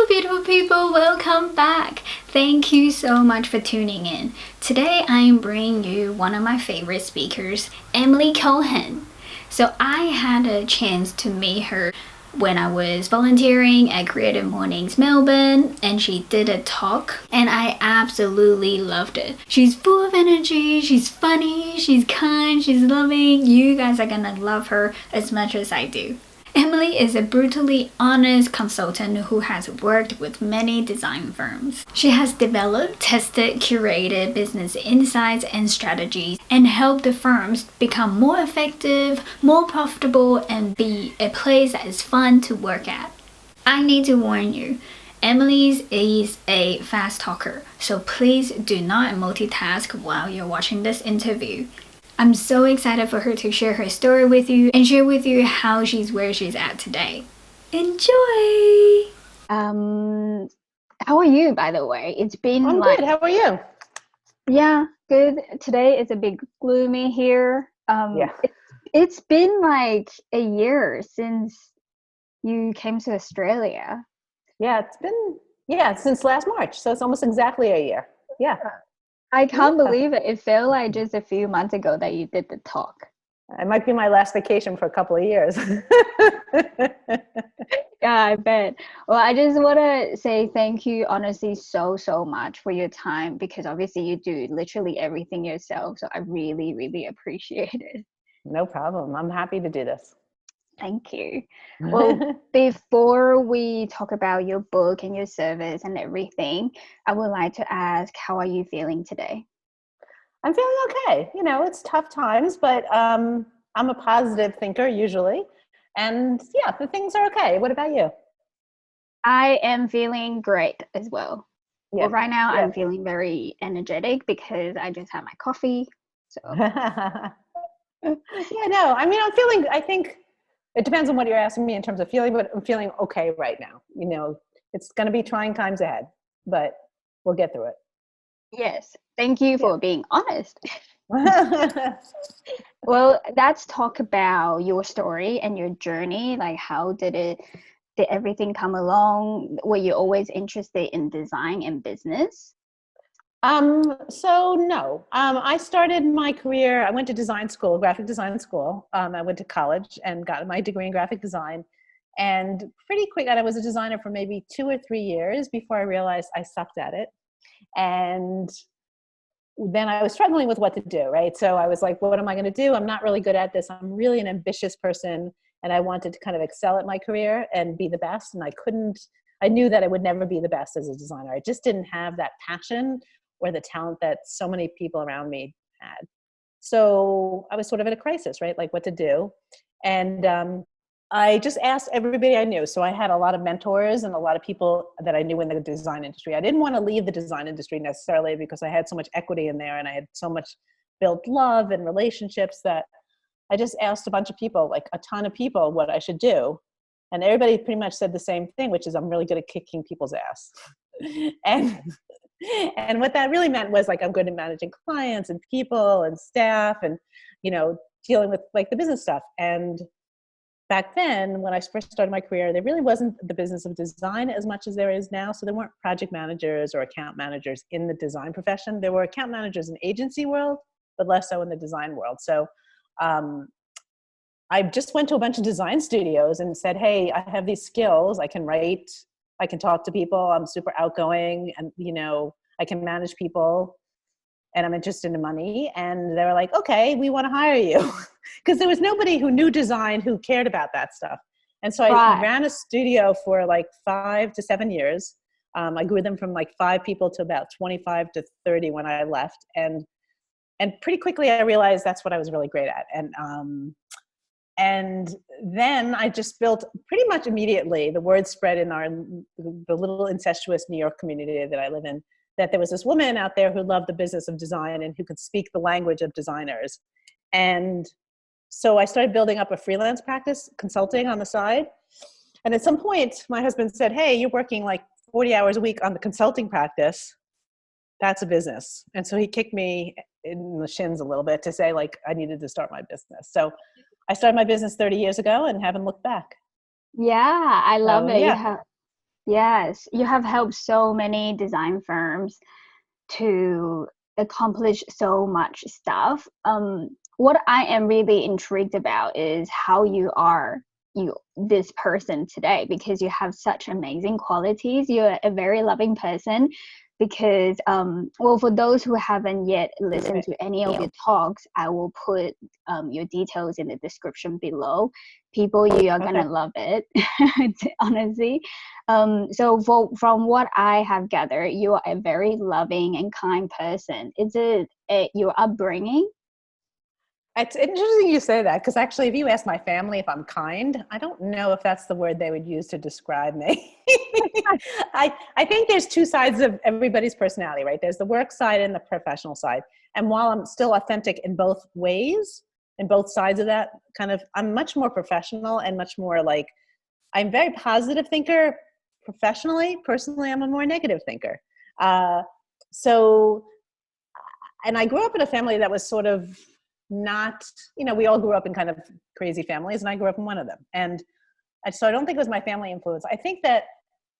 beautiful people, welcome back. Thank you so much for tuning in. Today I'm bringing you one of my favorite speakers, Emily Cohen. So I had a chance to meet her when I was volunteering at Creative Mornings Melbourne, and she did a talk and I absolutely loved it. She's full of energy, she's funny, she's kind, she's loving. You guys are gonna love her as much as I do. Emily is a brutally honest consultant who has worked with many design firms. She has developed, tested, curated business insights and strategies and helped the firms become more effective, more profitable, and be a place that is fun to work at. I need to warn you, Emily is a fast talker, so please do not multitask while you're watching this interview. I'm so excited for her to share her story with you and share with you how she's where she's at today. Enjoy! How are you, by the way? It's been I'm like, good. How are you? yeah, good. Today is a bit gloomy here. Yeah. It's been like a year since you came to Australia. Yeah, since last March. So it's almost exactly a year. Yeah. I can't Yeah. believe it. It felt like just a few months ago that you did the talk. It might be my last vacation for a couple of years. Yeah, I bet. Well, I just want to say thank you, honestly, so much for your time because obviously you do literally everything yourself. So I really appreciate it. No problem. I'm happy to do this. Thank you. Well, before we talk about your book and your service and everything, I would like to ask, how are you feeling today? I'm feeling okay. It's tough times, but I'm a positive thinker usually. And yeah, the things are okay. What about you? I am feeling great as well. Well, Yeah. right now Yeah. I'm feeling very energetic because I just had my coffee. So Yeah, no, I think it depends on what you're asking me in terms of feeling, but I'm feeling okay right now. It's going to be trying times ahead, but we'll get through yes, thank you it. for being honest. Yeah. Well, let's talk about your story and your journey. Like, how did everything come along? Were you always interested in design and business? So no, I started my career, I went to design school, graphic design school. I went to college and got my degree in graphic design. And pretty quick, and I was a designer for maybe 2 or 3 years before I realized I sucked at it. And then I was struggling with what to do, right? So I was like, what am I going to do? I'm not really good at this. I'm really an ambitious person, and I wanted to kind of excel at my career and be the best. And I knew that I would never be the best as a designer. I just didn't have that passion or the talent that so many people around me had. So I was sort of at a crisis, right? Like what to do. And I just asked everybody I knew. So I had a lot of mentors and a lot of people that I knew in the design industry. I didn't want to leave the design industry necessarily because I had so much equity in there and I had so much built love and relationships that I just asked a bunch of people, like a ton of people, what I should do. And everybody pretty much said the same thing, which is I'm really good at kicking people's ass. and and what that really meant was like I'm good at managing clients and people and staff and dealing with like the business stuff. And back then, when I first started my career, there really wasn't the business of design as much as there is now. So there weren't project managers or account managers in the design profession. There were account managers in agency world, but less so in the design world. So um, I just went to a bunch of design studios and said, hey, I have these skills. I can write, I can talk to people. I'm super outgoing and, I can manage people and I'm interested in money. And they were like, okay, we want to hire you. Because there was nobody who knew design who cared about that stuff. And so I Right. ran a studio for like 5 to 7 years. I grew them from like 5 people to about 25 to 30 when I left. And pretty quickly I realized that's what I was really great at. And then I just built pretty much immediately, the word spread in the little incestuous New York community that I live in, that there was this woman out there who loved the business of design and who could speak the language of designers. And so I started building up a freelance practice, consulting on the side. And at some point, my husband said, hey, you're working like 40 hours a week on the consulting practice. That's a business. And so he kicked me in the shins a little bit to say, like, I needed to start my business. So I started my business 30 years ago and haven't looked back. Yeah, I love So it. yeah. Yes, you have helped so many design firms to accomplish so much stuff. What I am really intrigued about is how you are this person today, because you have such amazing qualities. You're a very loving person. Because well, for those who haven't yet listened to any of your talks, I will put your details in the description below. People, you are gonna love it, honestly. So from what I have gathered, you are a very loving and kind person. Is it your upbringing? It's interesting you say that, because actually, if you ask my family if I'm kind, I don't know if that's the word they would use to describe me. I think there's two sides of everybody's personality, right? There's the work side and the professional side. And while I'm still authentic in both ways, in both sides of that, kind of, I'm much more professional and much more like, I'm a very positive thinker professionally. Personally, I'm a more negative thinker. So, and I grew up in a family that was sort of not, we all grew up in kind of crazy families, and I grew up in one of them. And so I don't think it was my family influence. I think that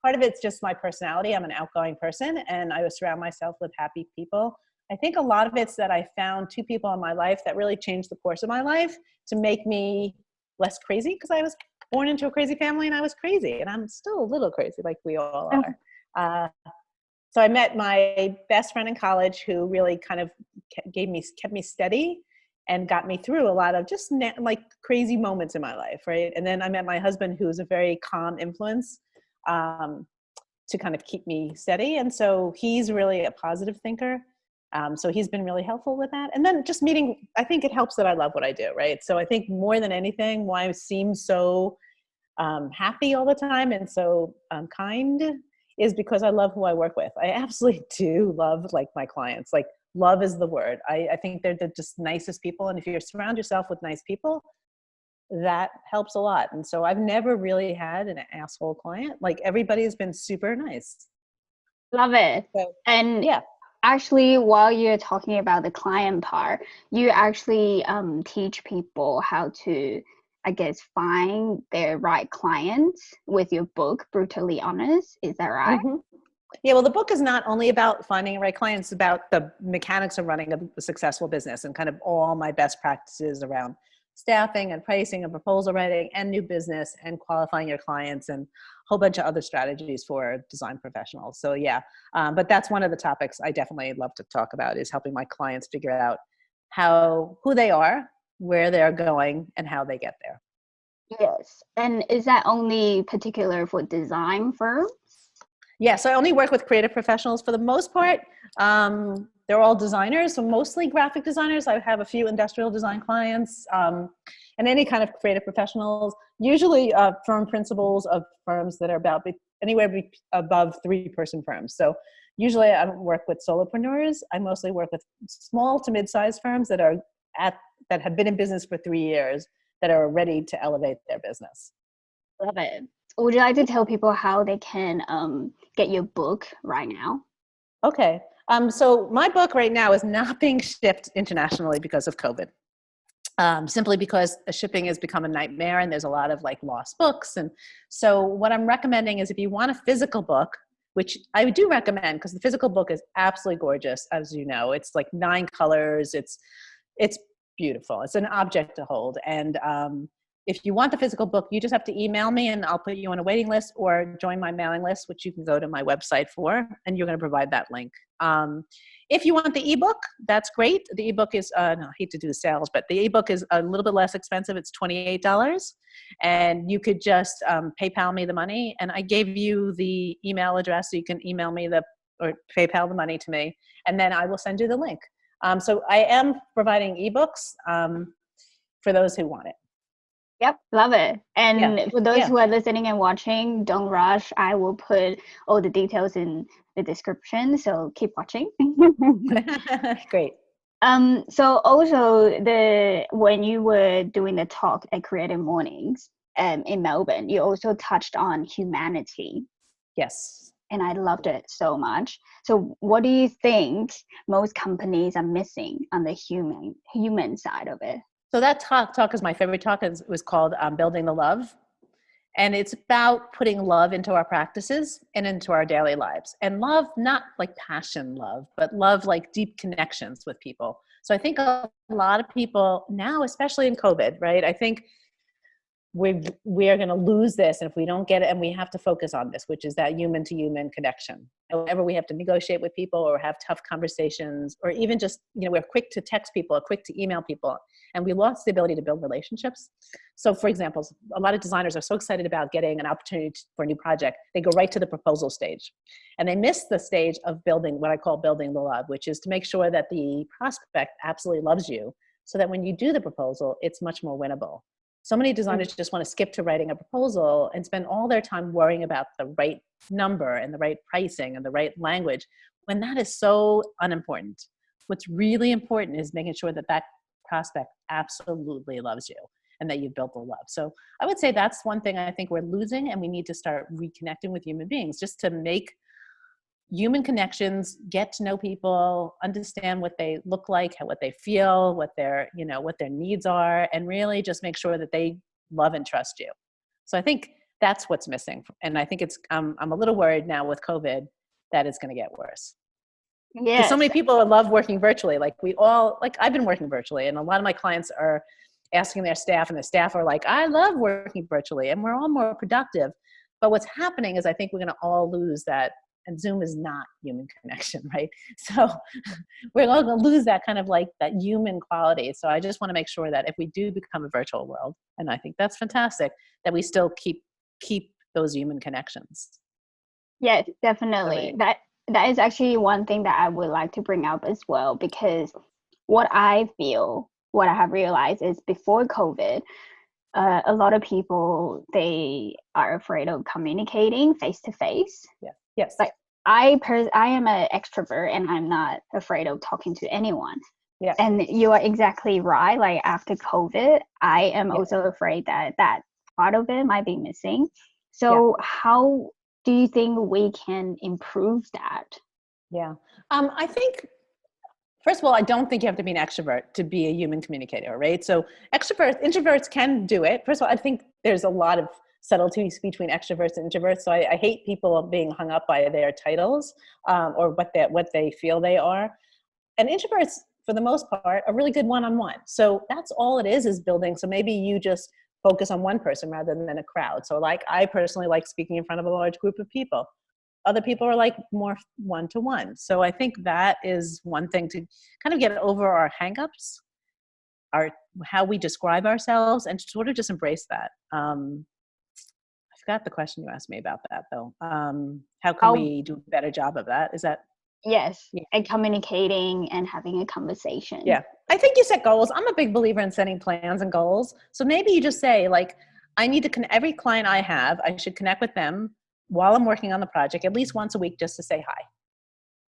part of it's just my personality. I'm an outgoing person, and I surround myself with happy people. I think a lot of it's that I found two people in my life that really changed the course of my life to make me less crazy, because I was born into a crazy family and I was crazy, and I'm still a little crazy like we all are. So I met my best friend in college, who really kind of kept me steady and got me through a lot of just like crazy moments in my life, right? And then I met my husband, who's a very calm influence to kind of keep me steady. And so he's really a positive thinker. So he's been really helpful with that. And then just meeting, I think it helps that I love what I do, right? So I think more than anything, why I seem so happy all the time and so kind is because I love who I work with. I absolutely do love like my clients. Like, love is the word. I think they're the just nicest people. And if you surround yourself with nice people, that helps a lot. And so I've never really had an asshole client. Like, everybody's been super nice. Love it. So, And yeah. actually, while you're talking about the client part, you actually teach people how to, I guess, find their right clients with your book, Brutally Honest. Is that right? Mm-hmm. Yeah, well, the book is not only about finding the right clients, it's about the mechanics of running a successful business and kind of all my best practices around staffing and pricing and proposal writing and new business and qualifying your clients and a whole bunch of other strategies for design professionals. So yeah, but that's one of the topics I definitely love to talk about, is helping my clients figure out who they are, where they're going, and how they get there. Yes. And is that only particular for design firms? Yes, I only work with creative professionals for the most part. They're all designers, so mostly graphic designers. I have a few industrial design clients, and any kind of creative professionals, usually firm principals of firms that are about anywhere above 3-person firms. So usually I don't work with solopreneurs. I mostly work with small to mid-sized firms that have been in business for 3 years, that are ready to elevate their business. Love it. Would you like to tell people how they can get your book right now? Okay. So my book right now is not being shipped internationally because of COVID. Simply because shipping has become a nightmare, and there's a lot of like lost books. And so what I'm recommending is, if you want a physical book, which I do recommend, because the physical book is absolutely gorgeous, as you know, it's like 9 colors. It's beautiful. It's an object to hold. And if you want the physical book, you just have to email me and I'll put you on a waiting list, or join my mailing list, which you can go to my website for, and you're going to provide that link. If you want the ebook, that's great. The ebook is, no, I hate to do the sales, but the ebook is a little bit less expensive. It's $28, and you could just PayPal me the money. And I gave you the email address, so you can email me or PayPal the money to me, and then I will send you the link. So I am providing ebooks for those who want it. Yep, love it. And for those Yeah. who are listening and watching, don't rush. I will put all the details in the description, so keep watching. Great. So also when you were doing the talk at Creative Mornings in Melbourne, you also touched on humanity. Yes. And I loved it so much. So what do you think most companies are missing on the human side of it? So that talk is my favorite talk. It was called Building the Love. And it's about putting love into our practices and into our daily lives. And love, not like passion love, but love like deep connections with people. So I think a lot of people now, especially in COVID, right? I think we are going to lose this if we don't get it, and we have to focus on this, which is that human to human connection. And whenever we have to negotiate with people or have tough conversations, or even just, we're quick to text people or quick to email people, and we lost the ability to build relationships. So for example, a lot of designers are so excited about getting an opportunity for a new project, they go right to the proposal stage, and they miss the stage of building what I call building the love, which is to make sure that the prospect absolutely loves you, so that when you do the proposal, it's much more winnable. So many designers just want to skip to writing a proposal and spend all their time worrying about the right number and the right pricing and the right language, when that is so unimportant. What's really important is making sure that that prospect absolutely loves you and that you've built the love. So I would say that's one thing I think we're losing, and we need to start reconnecting with human beings just to make human connections, get to know people, understand what they look like, what they feel, what their needs are, and really just make sure that they love and trust you. So I think that's what's missing. And I think I'm a little worried now with COVID that it's going to get worse. Because so Yes. many people love working virtually. I've been working virtually, and a lot of my clients are asking their staff, and the staff are like, I love working virtually, and we're all more productive. But what's happening is I think we're going to all lose that. And Zoom is not human connection, right? So we're all going to lose that kind of like that human quality. So I just want to make sure that if we do become a virtual world, and I think that's fantastic, that we still keep those human connections. Yes, definitely. That is actually one thing that I would like to bring up as well, because what I have realized is before COVID, a lot of people, they are afraid of communicating face to face. Yeah. Yes. Like I am an extrovert, and I'm not afraid of talking to anyone. Yeah. And you are exactly right. Like after COVID, I am also afraid that part of it might be missing. So how do you think we can improve that? Yeah. I think, first of all, I don't think you have to be an extrovert to be a human communicator, right? So introverts can do it. First of all, I think there's a lot of subtleties between extroverts and introverts. So I hate people being hung up by their titles or what they feel they are. And introverts, for the most part, are really good one-on-one. So that's all it is building. So maybe you just focus on one person rather than a crowd. So like I personally like speaking in front of a large group of people. Other people are like more one-to-one. So I think that is one thing to kind of get over our hangups, how we describe ourselves, and sort of just embrace that. I forgot the question you asked me about that though. How can we do a better job of that? Is that? Yes, Yeah. and communicating and having a conversation. Yeah, I think you set goals. I'm a big believer in setting plans and goals. So maybe you just say like, I need to every client I have, I should connect with them while I'm working on the project at least once a week just to say hi.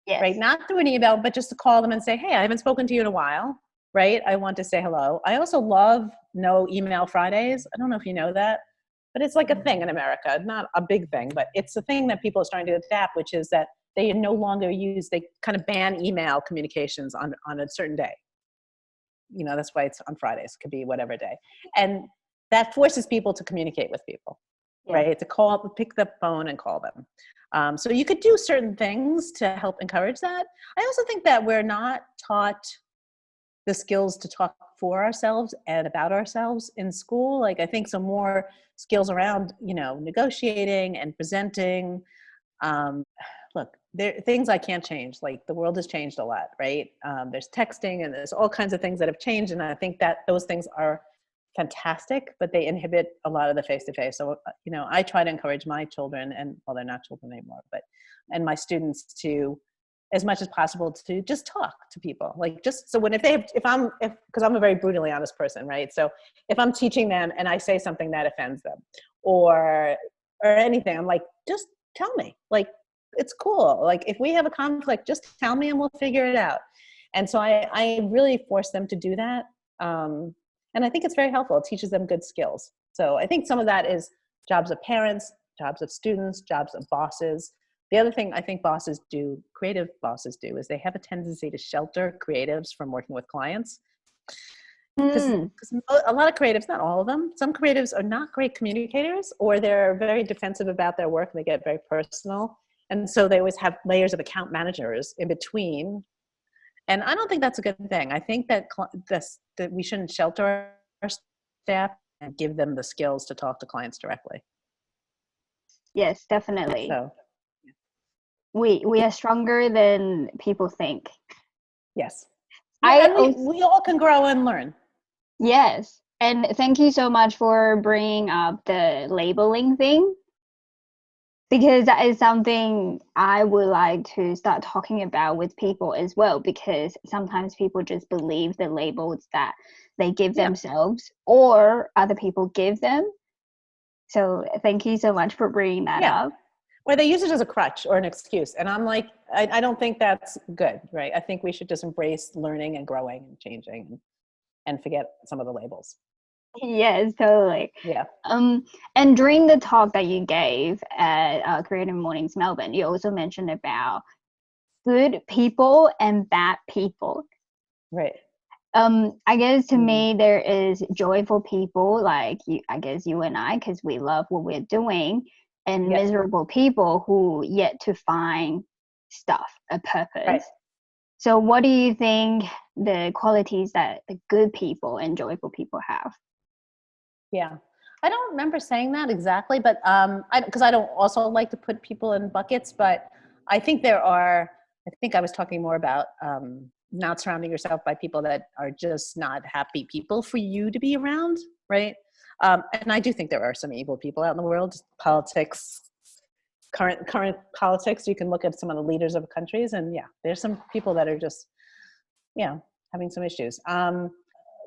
Yes. Right? Not through an email, but just to call them and say, hey, I haven't spoken to you in a while. Right? I want to say hello. I also love no email Fridays. I don't know if you know that, but it's like a thing in America. Not a big thing, but it's a thing that people are starting to adapt, which is that they no longer they kind of ban email communications on a certain day. That's why it's on Fridays. It could be whatever day. And that forces people to communicate with people, right? To pick the phone and call them. So you could do certain things to help encourage that. I also think that we're not taught the skills to talk for ourselves and about ourselves in school. Like I think some more skills around, negotiating and presenting. Look, there are things I can't change. Like the world has changed a lot, right? There's texting and there's all kinds of things that have changed. And I think that those things are fantastic, but they inhibit a lot of the face-to-face. So, I try to encourage my children, and well, they're not children anymore, and my students to, as much as possible, to just talk to people. Like just, so because I'm a very brutally honest person, right? So if I'm teaching them and I say something that offends them or anything, I'm like, just tell me, like, it's cool. Like if we have a conflict, just tell me and we'll figure it out. And so I really force them to do that. And I think it's very helpful. It teaches them good skills. So I think some of that is jobs of parents, jobs of students, jobs of bosses. The other thing I think creative bosses do, is they have a tendency to shelter creatives from working with clients. Because Mm, a lot of creatives, not all of them, some creatives are not great communicators, or they're very defensive about their work and they get very personal. And so they always have layers of account managers in between. And I don't think that's a good thing. I think that that we shouldn't shelter our staff and give them the skills to talk to clients directly. yes, definitely. So, We are stronger than people think. yes. Yeah, I and also, we all can grow and learn. yes, and thank you so much for bringing up the labeling thing, because that is something I would like to start talking about with people as well, because sometimes people just believe the labels that they give Yeah. themselves or other people give them. So thank you so much for bringing that Yeah. up. Or they use it as a crutch or an excuse. And I'm like, I don't think that's good, right? I think we should just embrace learning and growing and changing and forget some of the labels. Yes, totally. Yeah. And during the talk that you gave at Creative Mornings Melbourne, you also mentioned about good people and bad people. Right. I guess to Mm. me there is joyful people like you, I guess you and I, because we love what we're doing, and Yeah. miserable people who yet to find stuff, a Right. purpose. So what do you think the qualities that the good people and joyful people have? Yeah. I don't remember saying that exactly, but because I don't also like to put people in buckets, but I think I think I was talking more about not surrounding yourself by people that are just not happy people for you to be around, right? And I do think there are some evil people out in the world, politics, current politics. You can look at some of the leaders of countries, and yeah, there's some people that are just, having some issues.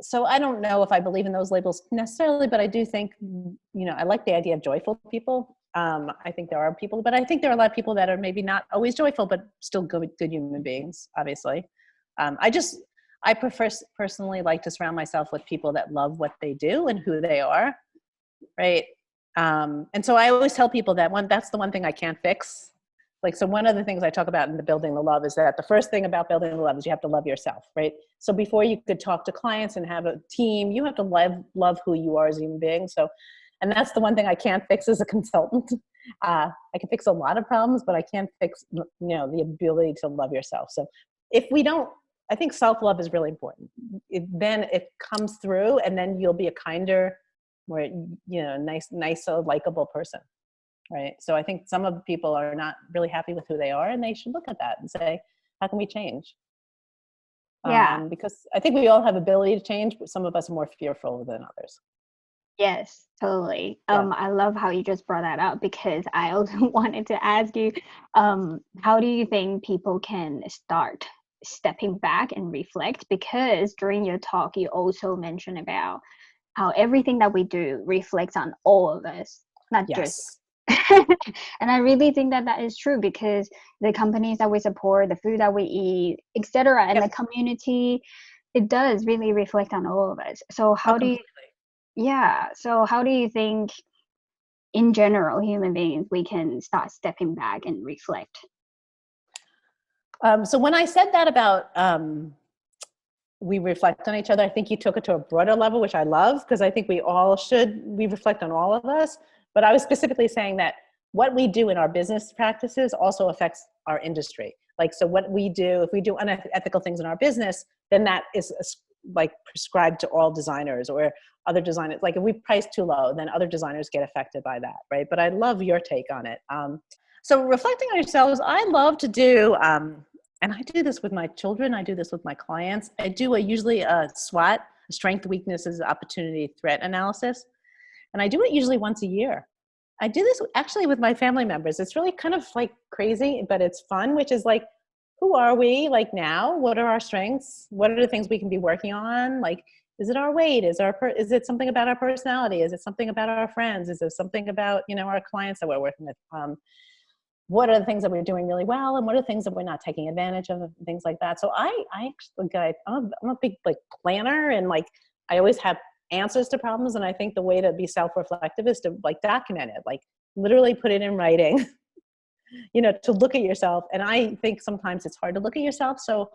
So I don't know if I believe in those labels necessarily, but I do think, I like the idea of joyful people. I think there are people, but I think there are a lot of people that are maybe not always joyful, but still good human beings, obviously. I prefer personally like to surround myself with people that love what they do and who they are, right? And so I always tell people that's the one thing I can't fix. Like, so one of the things I talk about in the building the love is that the first thing about building the love is you have to love yourself, right? So before you could talk to clients and have a team, you have to love who you are as a human being. So, and that's the one thing I can't fix as a consultant. I can fix a lot of problems, but I can't fix, the ability to love yourself. So if we don't, I think self-love is really important. Then it comes through, and then you'll be a kinder, more, nicer, likable person. Right. So I think some of the people are not really happy with who they are, and they should look at that and say, how can we change? Yeah. Because I think we all have ability to change, but some of us are more fearful than others. Yes, totally. Yeah. I love how you just brought that up, because I also wanted to ask you, how do you think people can start stepping back and reflect? Because during your talk, you also mentioned about how everything that we do reflects on all of us, not just. Yes. And I really think that that is true, because the companies that we support, the food that we eat, etc., and Yep. the community, it does really reflect on all of us. So Oh, how do you, completely. yeah, so how do you think in general human beings we can start stepping back and reflect? So when I said that about we reflect on each other, I think you took it to a broader level, which I love, because I think we reflect on all of us. But I was specifically saying that what we do in our business practices also affects our industry. Like, so what we do, if we do unethical things in our business, then that is like prescribed to all designers or other designers. Like, if we price too low, then other designers get affected by that, right? But I love your take on it. So reflecting on yourselves, I love to do, and I do this with my children, I do this with my clients. I do usually a SWOT, strength, weaknesses, opportunity, threat analysis. And I do it usually once a year. I do this actually with my family members. It's really kind of like crazy, but it's fun, which is like, who are we like now? What are our strengths? What are the things we can be working on? Like, is it our weight? Is it something about our personality? Is it something about our friends? Is it something about, our clients that we're working with? What are the things that we're doing really well, and what are the things that we're not taking advantage of, and things like that. So I actually, I'm a big like planner, and like I always have answers to problems. And I think the way to be self-reflective is to like document it, like literally put it in writing, to look at yourself. And I think sometimes it's hard to look at yourself. So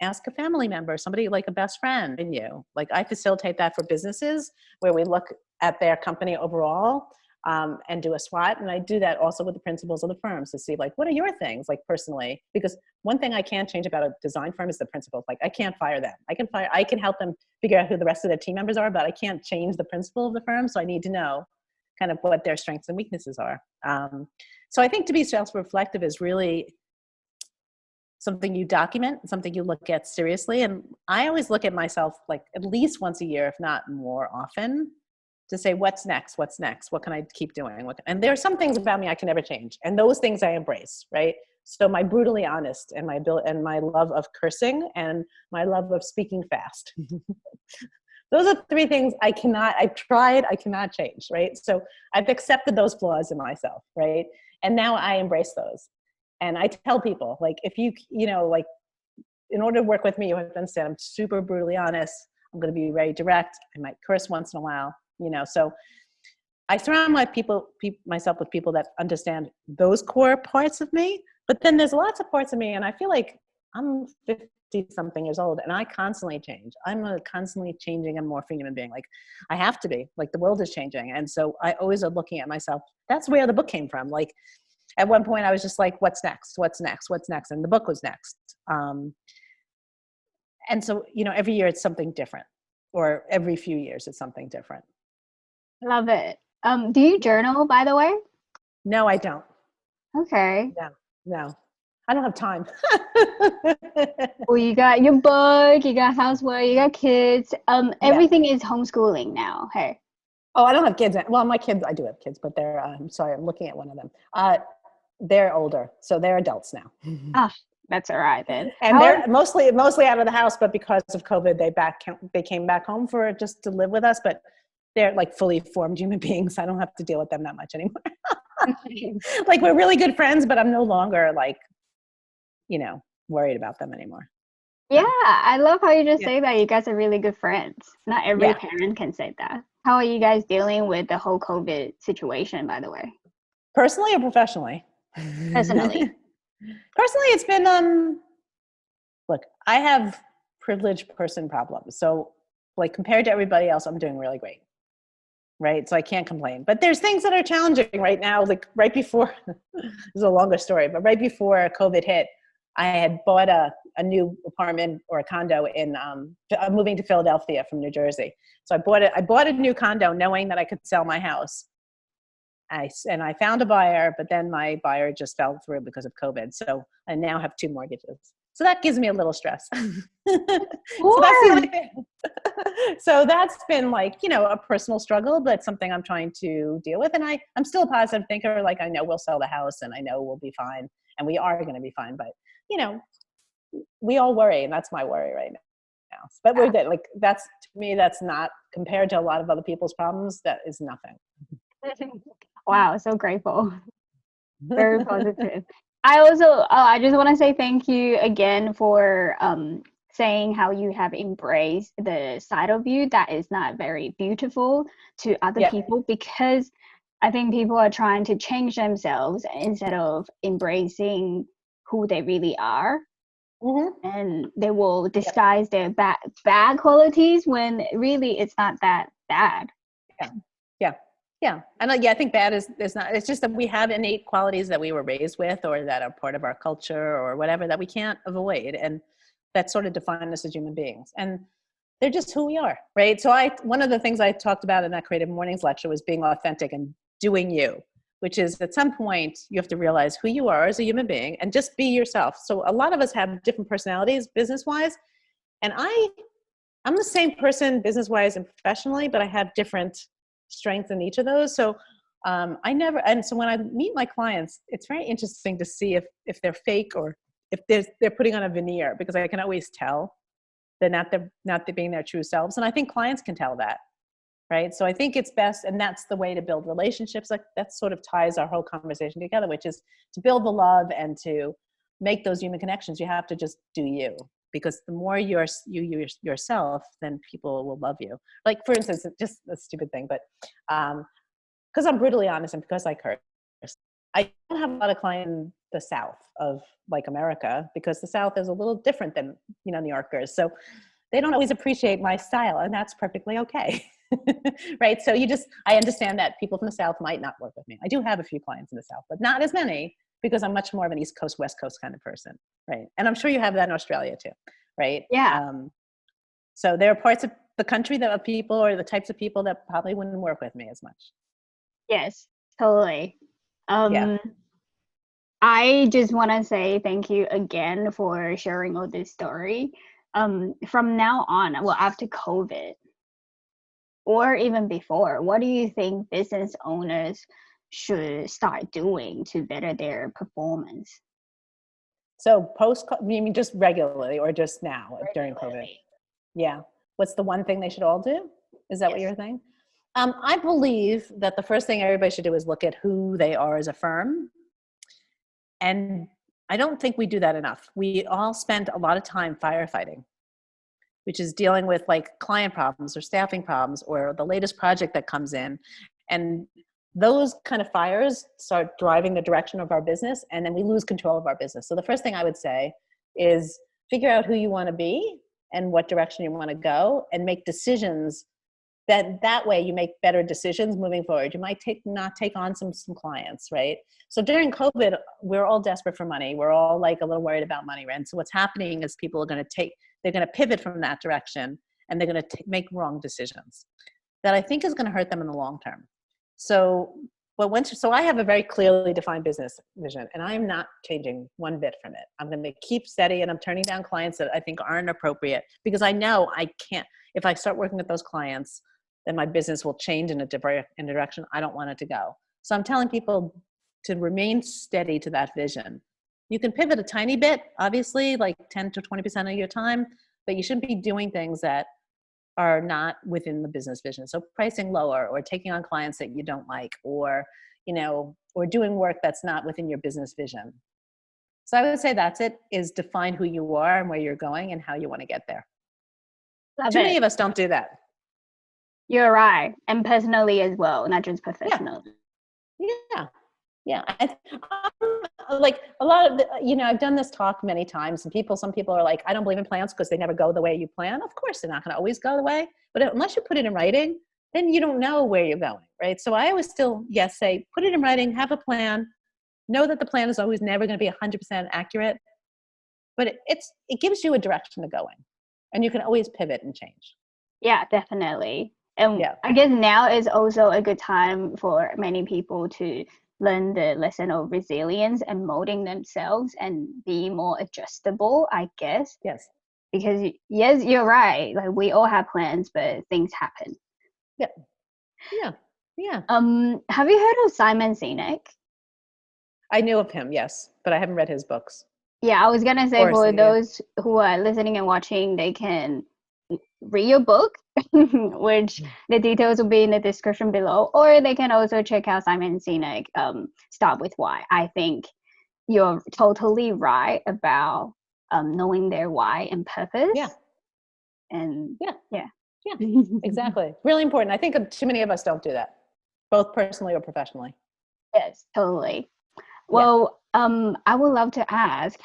ask a family member, somebody like a best friend in you. Like I facilitate that for businesses where we look at their company overall and do a SWOT. And I do that also with the principals of the firms to see like, what are your things like personally? Because one thing I can't change about a design firm is the principals. Like I can't fire them. I can help them figure out who the rest of their team members are, but I can't change the principal of the firm. So I need to know kind of what their strengths and weaknesses are. So I think to be self-reflective is really something you document, something you look at seriously. And I always look at myself like at least once a year, if not more often, to say, what's next? What's next? What can I keep doing? And there are some things about me I can never change. And those things I embrace, right? So my brutally honest and my love of cursing and my love of speaking fast. Those are three things I've tried, I cannot change, right? So I've accepted those flaws in myself, right? And now I embrace those. And I tell people, like, if like, in order to work with me, you have to understand I'm super brutally honest. I'm going to be very direct. I might curse once in a while, so I surround myself with people that understand those core parts of me. But then there's lots of parts of me, and I feel like I'm 50 something years old and I constantly change. I'm a constantly changing and morphing human being. Like I have to be, like the world is changing. And so I always are looking at myself. That's where the book came from. Like at one point I was just like, what's next? What's next? What's next? And the book was next. And so, every year it's something different, or every few years it's something different. Love it. Do you journal, by the way? No, I don't. Okay. No. I don't have time. Well, you got your book, you got housework, you got kids. Everything is homeschooling now. Hey. Oh, I don't have kids. Well, my kids, I do have kids, but they're, I'm sorry, I'm looking at one of them. They're older, so they're adults now. Ah, that's all right then. And they're mostly out of the house, but because of COVID, they came back home just to live with us, but they're like fully formed human beings. I don't have to deal with them that much anymore. Like we're really good friends, but I'm no longer like, worried about them anymore. Yeah, I love how you just say that you guys are really good friends. Not every parent can say that. How are you guys dealing with the whole COVID situation, by the way? Personally or professionally? Personally. Personally, it's been, look, I have privileged person problems. So like compared to everybody else, I'm doing really great. Right. So I can't complain, but there's things that are challenging right now. Like right before, this is a longer story, but right before COVID hit, I had bought a new apartment or a condo I'm moving to Philadelphia from New Jersey. So I bought a new condo knowing that I could sell my house. I found a buyer, but then my buyer just fell through because of COVID. So I now have 2 mortgages. So that gives me a little stress. So that's the only thing. So that's been like, a personal struggle, but something I'm trying to deal with. And I'm still a positive thinker. Like I know we'll sell the house and I know we'll be fine and we are going to be fine. But, we all worry, and that's my worry right now. But we're good. Like to me, that's not, compared to a lot of other people's problems, that is nothing. Wow, so grateful. Very positive. I just want to say thank you again for saying how you have embraced the side of you that is not very beautiful to other people, because I think people are trying to change themselves instead of embracing who they really are. Mm-hmm. And they will disguise their bad qualities when really it's not that bad. Yeah. And I think bad is not, it's just that we have innate qualities that we were raised with or that are part of our culture or whatever that we can't avoid. And that sort of define us as human beings. And they're just who we are, right? So one of the things I talked about in that Creative Mornings lecture was being authentic and doing you, which is at some point you have to realize who you are as a human being and just be yourself. So a lot of us have different personalities business-wise. And I'm the same person business-wise and professionally, but I have different strengths in each of those. So so when I meet my clients, it's very interesting to see if they're fake or if they're putting on a veneer, because I can always tell they're not being their true selves. And I think clients can tell that, right? So I think it's best, and that's the way to build relationships. Like that sort of ties our whole conversation together, which is to build the love and to make those human connections. You have to just do you. Because the more you're yourself, then people will love you. Like, for instance, just a stupid thing, but because I'm brutally honest and because I curse, I don't have a lot of clients the South of like America, because the South is a little different than, New Yorkers. So they don't always appreciate my style, and that's perfectly okay. Right. So I understand that people from the South might not work with me. I do have a few clients in the South, but not as many, because I'm much more of an East Coast, West Coast kind of person. Right. And I'm sure you have that in Australia too. Right. Yeah. So there are parts of the country that are people, or the types of people, that probably wouldn't work with me as much. Yes, totally. Yeah. I just want to say thank you again for sharing all this story. From now on, well, after COVID or even before, what do you think business owners should start doing to better their performance? So you mean just regularly, or just now during COVID? Regularly. Yeah. What's the one thing they should all do? Is that what Yes. you're saying? I believe that the first thing everybody should do is look at who they are as a firm. And I don't think we do that enough. We all spend a lot of time firefighting, which is dealing with like client problems or staffing problems or the latest project that comes in. And those kind of fires start driving the direction of our business, and then we lose control of our business. So the first thing I would say is figure out who you want to be and what direction you want to go, and make decisions that way you make better decisions moving forward. You might not take on some clients, right? So during COVID, we're all desperate for money. We're all like a little worried about money, right? And so what's happening is people are they're going to pivot from that direction, and they're going to make wrong decisions that I think is going to hurt them in the long term. So I have a very clearly defined business vision, and I'm not changing one bit from it. I'm going to keep steady, and I'm turning down clients that I think aren't appropriate, because I know I can't. If I start working with those clients, then my business will change in a direction I don't want it to go. So I'm telling people to remain steady to that vision. You can pivot a tiny bit, obviously, like 10 to 20% of your time, but you shouldn't be doing things that are not within the business vision. So pricing lower, or taking on clients that you don't like, or doing work that's not within your business vision. So I would say that's it, is define who you are and where you're going and how you want to get there. Too many of us don't do that. You're right. And personally as well, not just professionally. Yeah. Like a lot of I've done this talk many times, and some people are like, I don't believe in plans because they never go the way you plan. Of course, they're not going to always go the way, but unless you put it in writing, then you don't know where you're going, right? So I always still, say, put it in writing, have a plan, know that the plan is always never going to be 100% accurate, but it gives you a direction to go in, and you can always pivot and change. Yeah, definitely. And I guess now is also a good time for many people to learn the lesson of resilience and molding themselves and be more adjustable, I guess. Yes. Because yes, you're right. Like we all have plans, but things happen. Yeah. Have you heard of Simon Sinek? I knew of him, yes, but I haven't read his books. Yeah, I was gonna say for those who are listening and watching, they can read your book, which the details will be in the description below, or they can also check out Simon Sinek, Start With Why. I think you're totally right about knowing their why and purpose. Yeah. And yeah, exactly. Really important. I think too many of us don't do that, both personally or professionally. Yes, totally. Well, I would love to ask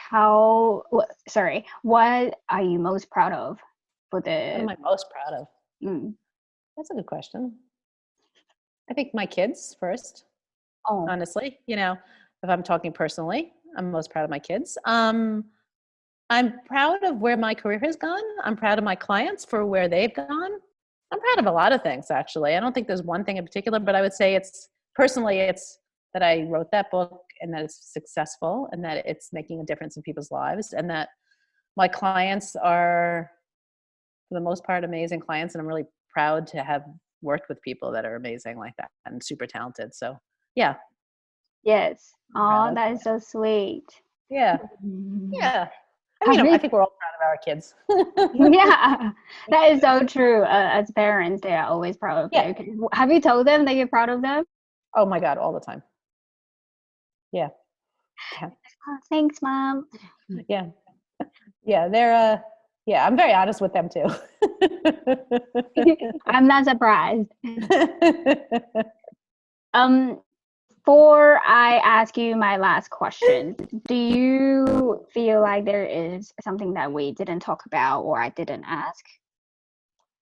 what are you most proud of? What am I most proud of? That's a good question. I think my kids first. Honestly, if I'm talking personally, I'm most proud of my kids. I'm proud of where my career has gone. I'm proud of my clients for where they've gone. I'm proud of a lot of things, actually. I don't think there's one thing in particular, but I would say it's that I wrote that book, and that it's successful, and that it's making a difference in people's lives, and that my clients are, for the most part, amazing clients. And I'm really proud to have worked with people that are amazing like that and super talented. So, yeah. Yes. Oh, that is so sweet. Yeah. Yeah. I think we're all proud of our kids. Yeah, that is so true. As parents, they are always proud of their kids. Have you told them that you're proud of them? Oh my God, all the time. Yeah. Oh, thanks, Mom. Yeah. They're I'm very honest with them too. I'm not surprised. before I ask you my last question, do you feel like there is something that we didn't talk about or I didn't ask?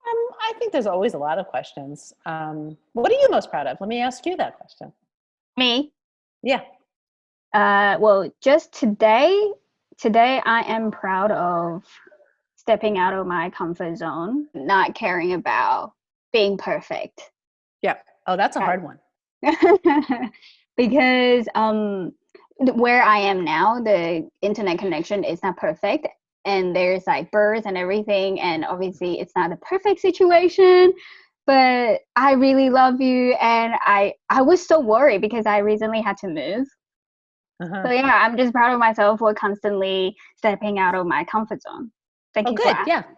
I think there's always a lot of questions. What are you most proud of? Let me ask you that question. Me? Yeah. Well, just today I am proud of stepping out of my comfort zone, not caring about being perfect. Yeah. Oh, that's a That- hard one. because where I am now, the internet connection is not perfect, and there's like birds and everything, and obviously it's not a perfect situation. But I really love you, and I was so worried because I recently had to move. Uh-huh. So yeah, I'm just proud of myself for constantly stepping out of my comfort zone. Thank Oh, you for good. Yeah. asking.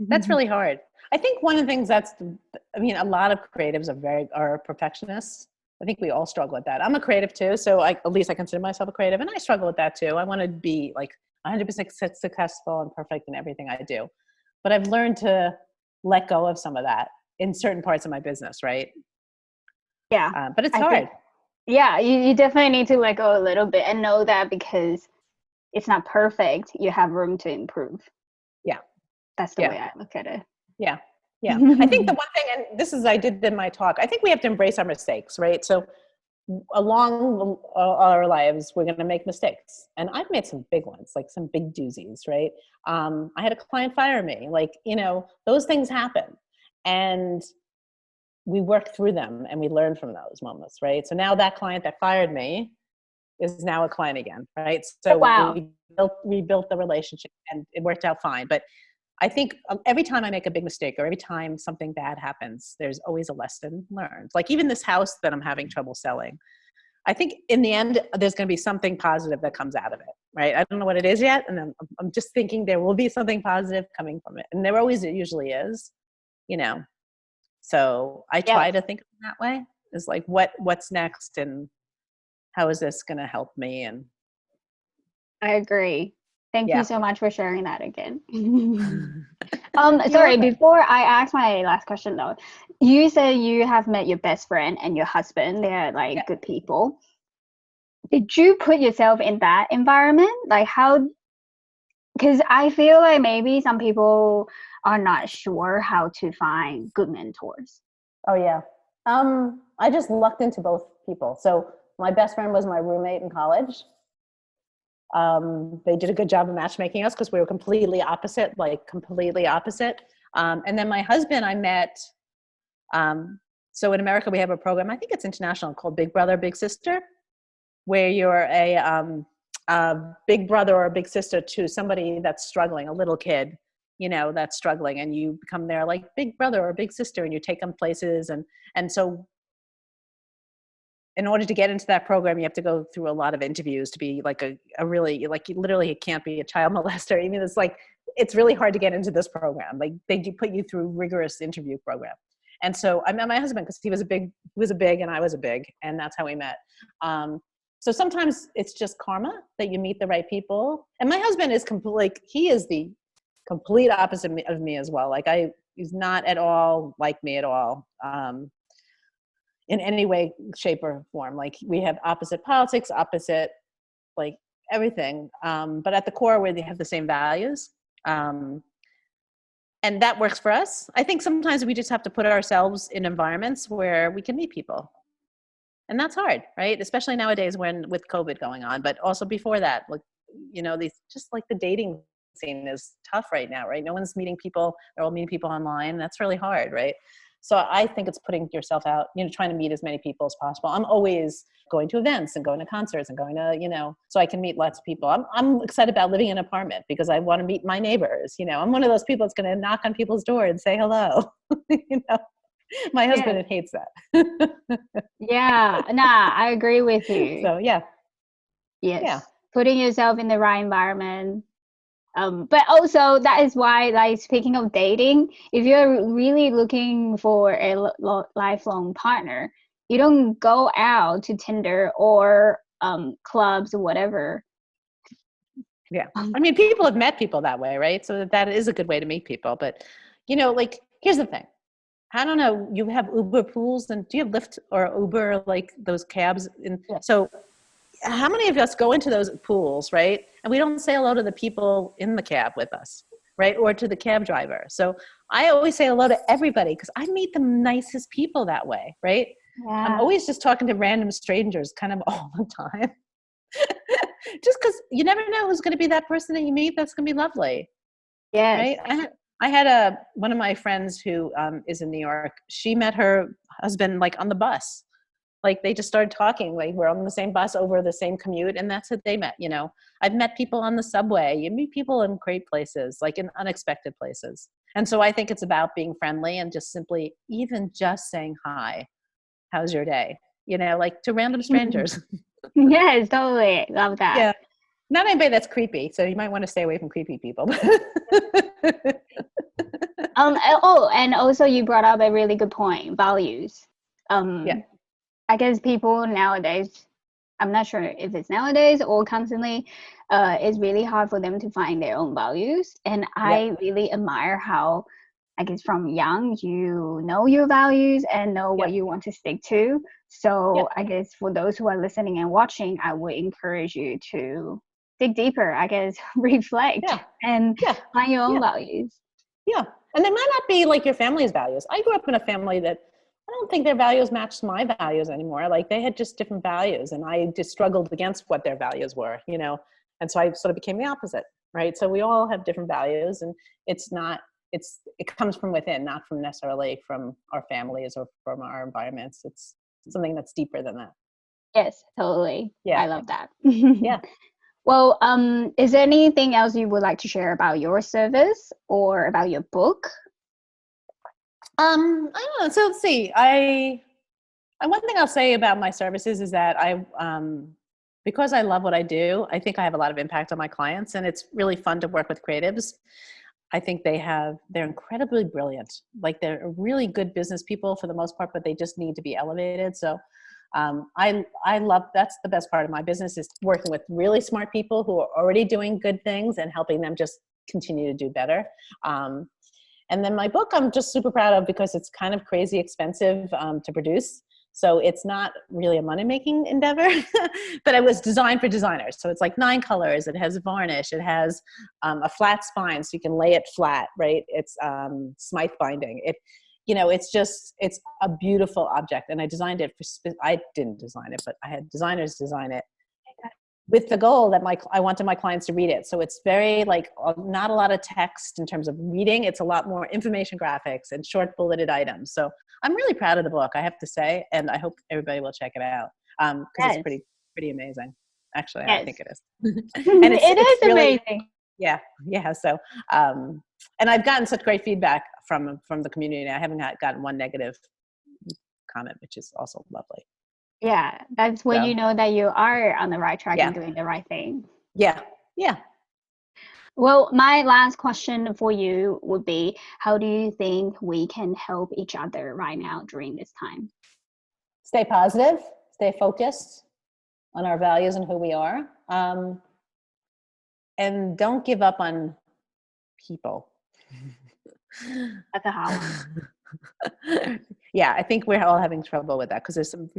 That's really hard. I think one of the things a lot of creatives are perfectionists. I think we all struggle with that. I'm a creative too, so at least I consider myself a creative, and I struggle with that too. I want to be like 100% successful and perfect in everything I do. But I've learned to let go of some of that in certain parts of my business, right? Yeah, But it's I think hard. yeah, you definitely need to let go a little bit and know that because it's not perfect, you have room to improve. Yeah. That's the Yeah. way I look at it. Yeah. Yeah. I think the one thing, and this is, I did in my talk, I think we have to embrace our mistakes, right? So along our lives, we're going to make mistakes. And I've made some big ones, like some big doozies, right? I had a client fire me, like, those things happen. And we work through them and we learn from those moments, right? So now that client that fired me is now a client again, right? So Wow. we rebuilt the relationship and it worked out fine. But I think every time I make a big mistake or every time something bad happens, there's always a lesson learned. Like even this house that I'm having trouble selling, I think in the end, there's going to be something positive that comes out of it, right? I don't know what it is yet. And I'm just thinking there will be something positive coming from it. And there always usually is, you know. So I try Yes, to think of it that way, is like what's next and how is this going to help me? And I agree. Thank you yeah. so much for sharing that again. You're Sorry, welcome. before I ask my last question though, you said you have met your best friend and your husband. They're Yeah. like good people. Did you put yourself in that environment? Like how, because I feel like maybe some people are not sure how to find good mentors. Oh yeah. I just lucked into both people. So my best friend was my roommate in college. They did a good job of matchmaking us because we were completely opposite, like completely opposite. And then my husband, I met. So in America, we have a program. I think it's international called Big Brother, Big Sister, where you're a big brother or a big sister to somebody that's struggling, a little kid, that's struggling, and you become their like big brother or big sister, and you take them places, and so in order to get into that program, you have to go through a lot of interviews to be like a really, like, you literally can't be a child molester. I mean, it's really hard to get into this program. Like they do put you through rigorous interview program. And so I met my husband because he was a big and I was a big, and that's how we met. So sometimes it's just karma that you meet the right people. And my husband is he is the complete opposite of me as well. Like he's not at all like me at all. In any way, shape, or form. Like we have opposite politics, opposite like everything. But at the core, we have the same values. And that works for us. I think sometimes we just have to put ourselves in environments where we can meet people. And that's hard, right? Especially nowadays with COVID going on, but also before that, like, these just like the dating scene is tough right now, right? No one's meeting people. They're all meeting people online. That's really hard, right? So I think it's putting yourself out, trying to meet as many people as possible. I'm always going to events and going to concerts and going to, so I can meet lots of people. I'm excited about living in an apartment because I want to meet my neighbors. I'm one of those people that's going to knock on people's door and say hello. My Yes. husband hates that. Yeah, nah, I agree with you. So yeah. Yeah. Yes, putting yourself in the right environment. But also that is why, like speaking of dating, if you're really looking for a lifelong partner, you don't go out to Tinder or clubs or whatever. Yeah. I mean, people have met people that way, right? So that is a good way to meet people. But, like, here's the thing. I don't know, you have Uber pools, and do you have Lyft or Uber, like those cabs? And Yeah. so how many of us go into those pools, right? And we don't say hello to the people in the cab with us, right? Or to the cab driver. So I always say hello to everybody because I meet the nicest people that way, right? I'm Yeah. always just talking to random strangers kind of all the time. Just because you never know who's going to be that person that you meet that's going to be lovely, Yes. right? I had one of my friends who is in New York. She met her husband like on the bus. Like they just started talking. Like we're on the same bus over the same commute, and that's how they met. You know, I've met people on the subway. You meet people in great places, like in unexpected places. And so I think it's about being friendly and just simply, even just saying hi, how's your day? You know, like to random strangers. Yes, totally. Love that. Yeah. Not anybody that's creepy. So you might want to stay away from creepy people. Oh, and also you brought up a really good point, values. Yeah. I guess people nowadays, I'm not sure if it's nowadays or constantly, it's really hard for them to find their own values. And Yep. I really admire how, I guess from young, you know your values and know what Yep. you want to stick to. So Yep. I guess for those who are listening and watching, I would encourage you to dig deeper, I guess, reflect Yeah. and Yeah. find your own Yeah. values. Yeah. And they might not be like your family's values. I grew up in a family that I don't think their values matched my values anymore. Like they had just different values and I just struggled against what their values were, you know? And so I sort of became the opposite, right? So we all have different values and it comes from within, not from necessarily from our families or from our environments. It's something that's deeper than that. Yes, totally. Yeah. I love that. Yeah. Well, is there anything else you would like to share about your service or about your book? I don't know. So let's see. One thing I'll say about my services is that because I love what I do, I think I have a lot of impact on my clients, and it's really fun to work with creatives. I think they're incredibly brilliant. Like they're really good business people for the most part, but they just need to be elevated. So I love, that's the best part of my business, is working with really smart people who are already doing good things and helping them just continue to do better. Um, and then my book, I'm just super proud of because it's kind of crazy expensive to produce. So it's not really a money-making endeavor, but it was designed for designers. So it's like 9 colors. It has varnish. It has a flat spine, so you can lay it flat, right? It's Smythe binding. It's a beautiful object. And I designed it I didn't design it, but I had designers design it with the goal that I wanted my clients to read it. So it's very not a lot of text in terms of reading. It's a lot more information graphics and short bulleted items. So I'm really proud of the book, I have to say, and I hope everybody will check it out because it's Yes, pretty amazing. Actually, I yes. think it is, and It it's is really amazing. yeah. So and I've gotten such great feedback from the community. I haven't gotten one negative comment, which is also lovely. Yeah, that's when So you know that you are on the right track and yeah, doing the right thing. yeah, yeah. Well, my last question for you would be, how do you think we can help each other right now during this time? Stay positive, stay focused on our values and who we are, and don't give up on people. That's a hard one. Yeah, I think we're all having trouble with that because there's some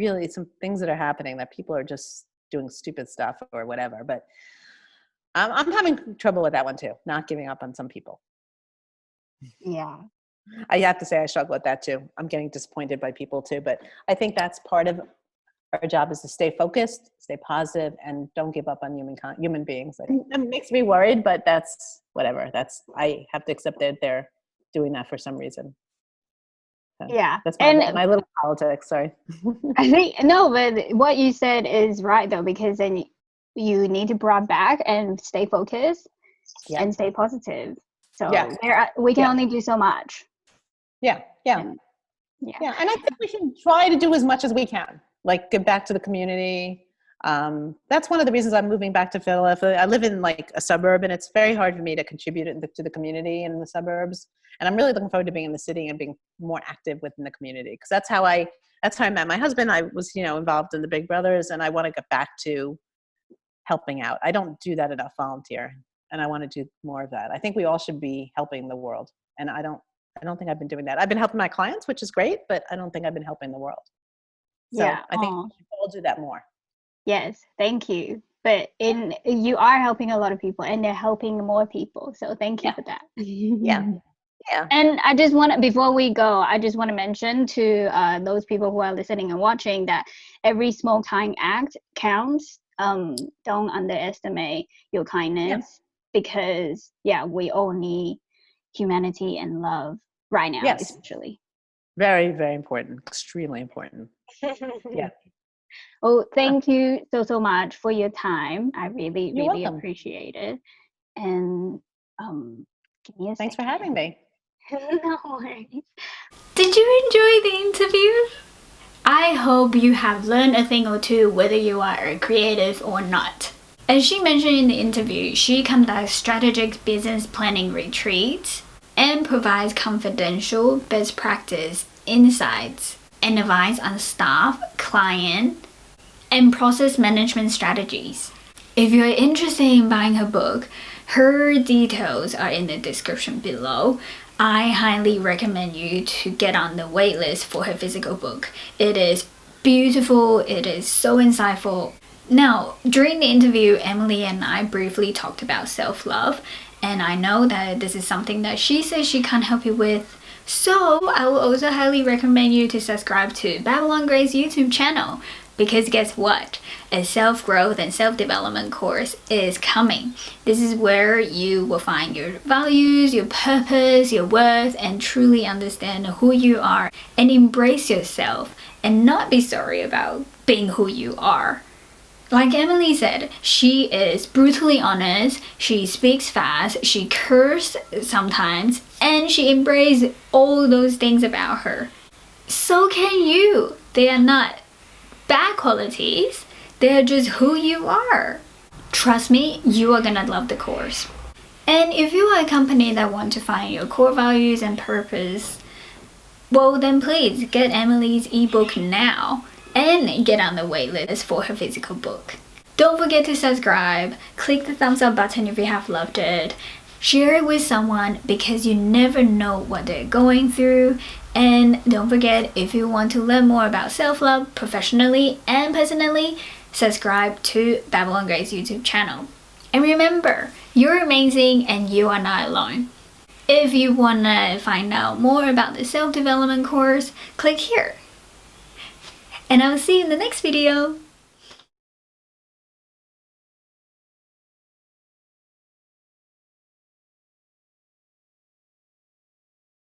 things that are happening that people are just doing stupid stuff or whatever. But I'm having trouble with that one too, not giving up on some people. Yeah. I have to say I struggle with that too. I'm getting disappointed by people too, but I think that's part of our job, is to stay focused, stay positive, and don't give up on human beings. It makes me worried, but that's whatever. I have to accept that they're doing that for some reason. So Yeah. that's And my little politics. Sorry. I think, no, but what you said is right though, because then you need to bring back and stay focused Yeah. and stay positive. Yeah. So we can Yeah. only do so much. Yeah. Yeah. And yeah. Yeah. And I think we should try to do as much as we can, like give back to the community. That's one of the reasons I'm moving back to Philadelphia. I live in like a suburb, and it's very hard for me to contribute to the community in the suburbs. And I'm really looking forward to being in the city and being more active within the community, because that's how I met my husband. I was, involved in the Big Brothers, and I want to get back to helping out. I don't do that enough, volunteer, and I want to do more of that. I think we all should be helping the world, and I don't I don't think I've been doing that. I've been helping my clients, which is great, but I don't think I've been helping the world. So Yeah. I think we should all do that more. Yes, thank you. But you are helping a lot of people, and they're helping more people. So thank you for that. Yeah. Yeah. And I just want to, before we go, I just want to mention to those people who are listening and watching that every small kind act counts. Don't underestimate your kindness, because we all need humanity and love right now, Yes. especially. Very, very important. Extremely important. Yeah. Well, thank you so much for your time. I really, You're really welcome. appreciate it. And give me a Thanks for second. having me. No worries. Did you enjoy the interview? I hope you have learned a thing or two, whether you are a creative or not. As she mentioned in the interview, she conducts strategic business planning retreats and provides confidential best practice insights and advice on staff, client, and process management strategies. If you're interested in buying her book, her details are in the description below. I highly recommend you to get on the waitlist for her physical book. It is beautiful, it is so insightful. Now, during the interview, Emily and I briefly talked about self-love, and I know that this is something that she says she can't help you with. So I will also highly recommend you to subscribe to Babylon Gray's YouTube channel, because guess what? A self-growth and self-development course is coming. This is where you will find your values, your purpose, your worth, and truly understand who you are and embrace yourself and not be sorry about being who you are. Like Emily said, she is brutally honest, she speaks fast, she curses sometimes, and she embraces all those things about her. So can you. They are not bad qualities, they are just who you are. Trust me, you are gonna love the course. And if you are a company that want to find your core values and purpose, well then please get Emily's ebook now and get on the waitlist for her physical book. Don't forget to subscribe, click the thumbs up button if you have loved it, share it with someone because you never know what they're going through, and don't forget, if you want to learn more about self-love professionally and personally, subscribe to Babylon Gray's YouTube channel. And remember, you're amazing and you are not alone. If you want to find out more about the self-development course, click here. And I will see you in the next video.